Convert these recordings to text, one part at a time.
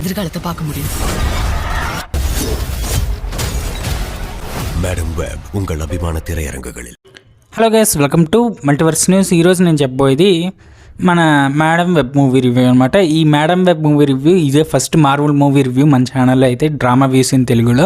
எதிர்காலத்தை பார்க்க முடியும். మేడం వెబ్ ఉంగళ అభిమాన తిరైరంగங்களில். Hello guys, welcome to multiverse news. ఈరోజు నేను చెప్పబోయేది మన మేడం వెబ్ మూవీ రివ్యూ అనమాట. ఈ మేడం వెబ్ మూవీ రివ్యూ ఇదే ఫస్ట్ మార్వెల్ మూవీ రివ్యూ మన ఛానల్లో అయితే డ్రామా వ్యూస్ ఇన్ తెలుగులో.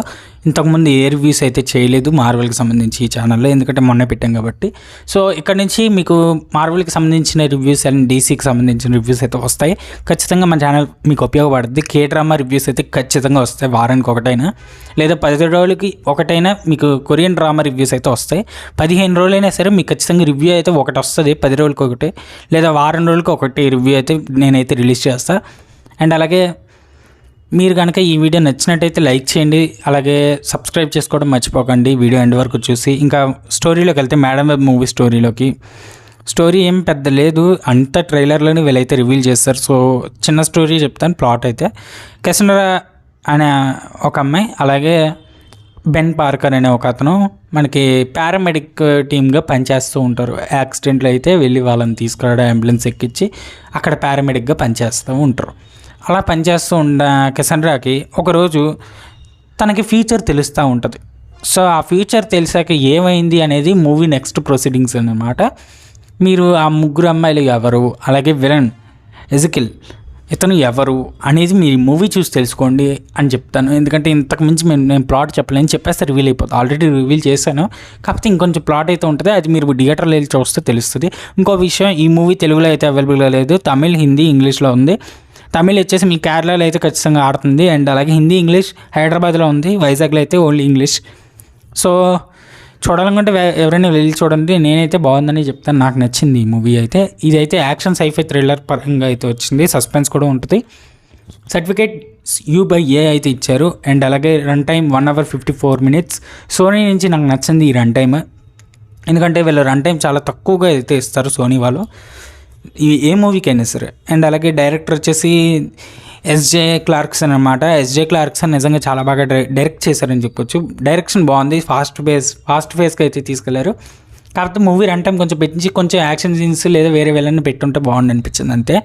ఇంతకుముందు ఏ రివ్యూస్ అయితే చేయలేదు మార్వెల్కి సంబంధించి ఈ ఛానల్లో, ఎందుకంటే మొన్న పెట్టాం కాబట్టి. సో ఇక్కడ నుంచి మీకు మార్వెల్కి సంబంధించిన రివ్యూస్ అండ్ డీసీకి సంబంధించిన రివ్యూస్ అయితే వస్తాయి. ఖచ్చితంగా మన ఛానల్ మీకు ఉపయోగపడుతుంది. కే డ్రామా రివ్యూస్ అయితే ఖచ్చితంగా వస్తాయి, వారానికి ఒకటైనా లేదా 10 రోజులకి ఒకటైనా మీకు కొరియన్ డ్రామా రివ్యూస్ అయితే వస్తాయి. 15 రోజులైనా సరే మీకు ఖచ్చితంగా రివ్యూ అయితే ఒకటి వస్తుంది, 10 రోజులకి ఒకటి లేదా వారం రోజులకి ఒకటి రివ్యూ అయితే నేనైతే రిలీజ్ చేస్తాను. అండ్ అలాగే మీరు కనుక ఈ వీడియో నచ్చినట్టయితే లైక్ చేయండి, అలాగే సబ్స్క్రైబ్ చేసుకోవడం మర్చిపోకండి వీడియో ఎండ్ వరకు చూసి. ఇంకా స్టోరీలోకి వెళ్తే మేడం వెబ్ మూవీ స్టోరీ ఏం పెద్ద లేదు, అంత ట్రైలర్లోనే వీళ్ళైతే రివీల్ చేస్తారు. సో చిన్న స్టోరీ చెప్తాను. ప్లాట్ అయితే కెసండ్రా అనే ఒక అమ్మాయి, అలాగే బెన్ పార్కర్ అనే ఒక అతను మనకి పారామెడిక్ టీమ్గా పనిచేస్తూ ఉంటారు. యాక్సిడెంట్లు అయితే వెళ్ళి వాళ్ళని తీసుకురావడం, అంబులెన్స్ ఎక్కించి అక్కడ పారామెడిక్గా పనిచేస్తూ ఉంటారు. అలా పనిచేస్తూ ఉన్న కెసండ్రాకి ఒకరోజు తనకి ఫ్యూచర్ తెలుస్తూ ఉంటుంది. సో ఆ ఫ్యూచర్ తెలిసాక ఏమైంది అనేది మూవీ నెక్స్ట్ ప్రొసీడింగ్స్ అన్నమాట. మీరు ఆ ముగ్గురు అమ్మాయిలు ఎవరు, అలాగే విలన్ ఎజికిల్ ఇతను ఎవరు అనేది మీరు మూవీ చూసి తెలుసుకోండి అని చెప్తాను. ఎందుకంటే ఇంతకు మించి నేను ప్లాట్ చెప్పలేని చెప్పేస్తే రివీల్ అయిపోతుంది. ఆల్రెడీ రివీల్ చేశాను, కాకపోతే ఇంకొంచెం ప్లాట్ అయితే ఉంటుంది, అది మీరు థియేటర్లో వెళ్ళి చూస్తే తెలుస్తుంది. ఇంకో విషయం, ఈ మూవీ తెలుగులో అయితే అవైలబుల్గా లేదు, తమిళ్, హిందీ, ఇంగ్లీష్లో ఉంది. తమిళ్ వచ్చేసి మీ కేరళలో అయితే ఖచ్చితంగా ఆడుతుంది, అండ్ అలాగే హిందీ, ఇంగ్లీష్ హైదరాబాద్లో ఉంది, వైజాగ్లో అయితే ఓన్లీ ఇంగ్లీష్. సో చూడాలనుకుంటే ఎవరైనా వెళ్ళి చూడండి. నేనైతే బాగుందని చెప్తాను, నాకు నచ్చింది ఈ మూవీ అయితే. ఇదైతే యాక్షన్ సైఫై థ్రిల్లర్ పరంగా అయితే వచ్చింది, సస్పెన్స్ కూడా ఉంటుంది. సర్టిఫికేట్ U/A అయితే ఇచ్చారు. అండ్ అలాగే run time 1 hour 54 minutes. Sony నుంచి నాకు నచ్చింది ఈ రన్ టైమ్, ఎందుకంటే వీళ్ళు రన్ టైం చాలా తక్కువగా అయితే ఇస్తారు సోనీ వాళ్ళు ఏ మూవీకైనా సరే. అండ్ అలాగే డైరెక్టర్ వచ్చేసి S.J. క్లార్క్సన్ అనమాట. S.J. క్లార్క్సన్ నిజంగా చాలా బాగా డైరెక్ట్ చేశారని చెప్పొచ్చు. డైరెక్షన్ బాగుంది, ఫాస్ట్ ఫేస్కి అయితే తీసుకెళ్లారు. కాకపోతే మూవీ రన్ టైం కొంచెం పెంచి కొంచెం యాక్షన్ సీన్స్ లేదా వేరే వెళ్ళని పెట్టుంటే బాగుంది అనిపించింది అంతే.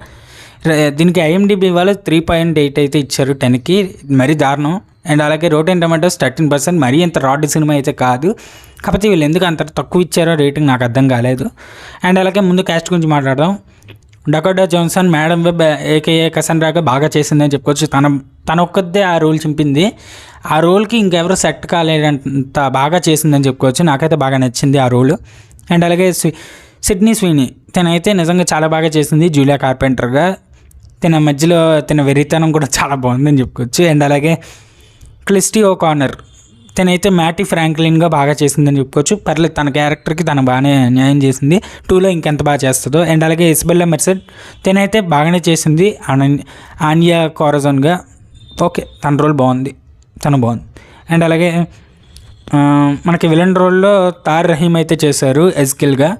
దీనికి IMDb వాళ్ళు 3.8 అయితే ఇచ్చారు 10కి, మరీ దారుణం. అండ్ అలాగే రోటెన్ టమాటోస్ 13%, మరీ అంత రాడ్ సినిమా అయితే కాదు. కాకపోతే వీళ్ళు ఎందుకు అంత తక్కువ ఇచ్చారో రేటింగ్ నాకు అర్థం కాలేదు. అండ్ అలాగే ముందు క్యాస్ట్ గురించి మాట్లాడదాం. Dakota Johnson Madame Web AKA కసండ్రాగా బాగా చేసిందని చెప్పుకోవచ్చు. తన ఒక్కదే ఆ రోల్ చింపింది, ఆ రోల్కి ఇంకెవరు సెట్ కాలేదంత బాగా చేసిందని చెప్పుకోవచ్చు. నాకైతే బాగా నచ్చింది ఆ రోల్. అండ్ అలాగే సిడ్నీ స్వీనీ తనైతే నిజంగా చాలా బాగా చేసింది జూలియా కార్పెంటర్గా. తన మధ్యలో తన వెర్రితనం కూడా చాలా బాగుందని చెప్పుకోవచ్చు. అండ్ అలాగే క్రిస్టీ ఓకానర్ తనైతే మ్యాటీ ఫ్రాంక్లిన్గా బాగా చేసిందని చెప్పుకోవచ్చు. పర్లేదు, తన క్యారెక్టర్కి తను బాగానే న్యాయం చేసింది. 2లో ఇంకెంత బాగా చేస్తుందో. అండ్ అలాగే ఇసబెల్లా మెర్సెడ్ తనైతే బాగానే చేసింది ఆన్యా కోరజోన్గా. ఓకే, తన రోల్ బాగుంది, తను బాగుంది. అండ్ అలాగే మనకి విలన్ రోల్లో తార్ రహీమ్ అయితే చేశారు ఎజ్కిల్గా.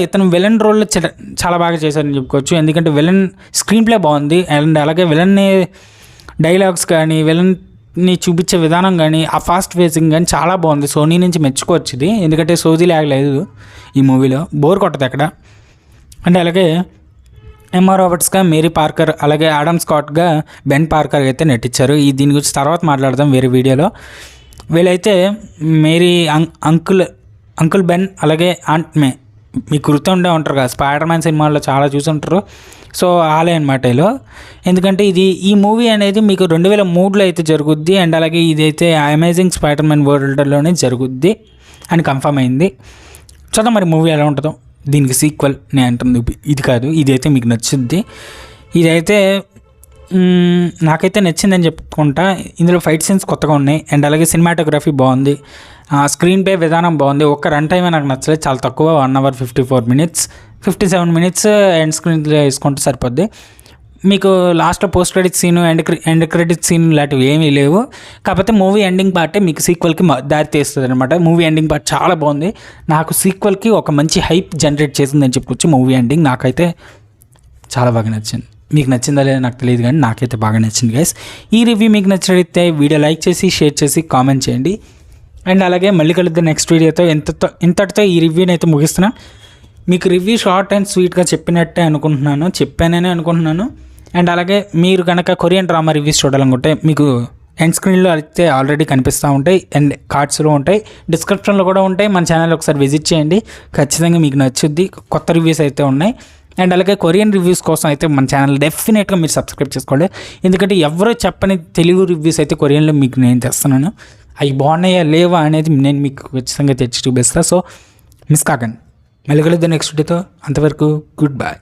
ఇతను విలన్ రోల్లో చాలా బాగా చేశారని చెప్పుకోవచ్చు. ఎందుకంటే విలన్ స్క్రీన్ ప్లే బాగుంది. అండ్ అలాగే విలన్ని డైలాగ్స్ కానీ విలన్ని చూపించే విధానం కానీ ఆ ఫాస్ట్ ఫేసింగ్ కానీ చాలా బాగుంది. సోనీ నుంచి మెచ్చుకోవచ్చు ఇది, ఎందుకంటే సోజీ లేగలేదు ఈ మూవీలో, బోర్ కొట్టదు అక్కడ. అండ్ అలాగే ఎమ్మా రాబర్ట్స్గా మేరీ పార్కర్, అలాగే ఆడమ్ స్కాట్గా బెన్ పార్కర్ అయితే నటించారు. దీని గురించి తర్వాత మాట్లాడదాం వేరే వీడియోలో. వీళ్ళైతే మేరీ అంకుల్ బెన్, అలాగే ఆంట్ మే మీకు గుర్తుండే ఉంటారు కదా, స్పైడర్ మ్యాన్ సినిమాల్లో చాలా చూసి ఉంటారు. సో ఆలే అనమాట వీళ్ళు. ఎందుకంటే ఈ మూవీ అనేది మీకు 2003లో అయితే జరుగుద్ది. అండ్ అలాగే ఇదైతే అమేజింగ్ స్పైడర్ మ్యాన్ వరల్డ్లోనే జరుగుద్ది అని కన్ఫర్మ్ అయింది. చూద్దాం మరి మూవీ ఎలా ఉంటుందో. దీనికి సీక్వెల్ నేను అంటుంది ఇది కాదు, ఇదైతే మీకు నచ్చుద్ది. ఇదైతే నాకైతే నచ్చిందని చెప్పుకుంటా. ఇందులో ఫైట్ సీన్స్ కొత్తగా ఉన్నాయి. అండ్ అలాగే సినిమాటోగ్రఫీ బాగుంది, స్క్రీన్ ప్లే విధానం బాగుంది. ఒక్క రన్ టైమే నాకు నచ్చలేదు, చాలా తక్కువ, 1 hour 54 minutes, 57 minutes and screenplay వేసుకుంటే సరిపోద్ది. మీకు లాస్ట్లో post credit scene, end credit scene ఇలాంటివి ఏమీ లేవు. కాకపోతే మూవీ ఎండింగ్ పార్టే మీకు సీక్వెల్కి దారి తీస్తుంది అనమాట. మూవీ ఎండింగ్ పార్ట్ చాలా బాగుంది. నాకు సీక్వెల్కి ఒక మంచి హైప్ జనరేట్ చేసిందని చెప్పుకోవచ్చు. మూవీ ఎండింగ్ నాకైతే చాలా బాగా నచ్చింది. మీకు నచ్చిందా లేదా నాకు తెలియదు, కానీ నాకైతే బాగా నచ్చింది గైస్. ఈ రివ్యూ మీకు నచ్చినట్లయితే వీడియో లైక్ చేసి షేర్ చేసి కామెంట్ చేయండి. అండ్ అలాగే మళ్ళీ కలుద్దాం నెక్స్ట్ వీడియోతో. ఇంతటితో ఈ రివ్యూని అయితే ముగిస్తున్నా. మీకు రివ్యూ షార్ట్ అండ్ స్వీట్గా చెప్పాననే అనుకుంటున్నాను. అండ్ అలాగే మీరు కనుక కొరియన్ డ్రామా రివ్యూస్ చూడాలనుకుంటే మీకు ఎండ్ స్క్రీన్లో అయితే ఆల్రెడీ కనిపిస్తూ ఉంటాయి అండ్ కార్డ్స్లో ఉంటాయి, డిస్క్రిప్షన్లో కూడా ఉంటాయి. మన ఛానల్ ఒకసారి విజిట్ చేయండి, ఖచ్చితంగా మీకు నచ్చుద్ది. కొత్త రివ్యూస్ అయితే ఉన్నాయి. అండ్ అలాగే కొరియన్ రివ్యూస్ కోసం అయితే మన ఛానల్ డెఫినెట్గా మీరు సబ్స్క్రైబ్ చేసుకోండి, ఎందుకంటే ఎవరో చెప్పని తెలుగు రివ్యూస్ అయితే కొరియన్లో మీకు నేను తెస్తున్నాను. అవి బాగున్నాయా లేవా అనేది నేను మీకు ఖచ్చితంగా తెచ్చి చూపిస్తాను. సో మిస్ కాకండి. మళ్ళీ కలుద్దాం నెక్స్ట్ వీడియోతో. అంతవరకు గుడ్ బై.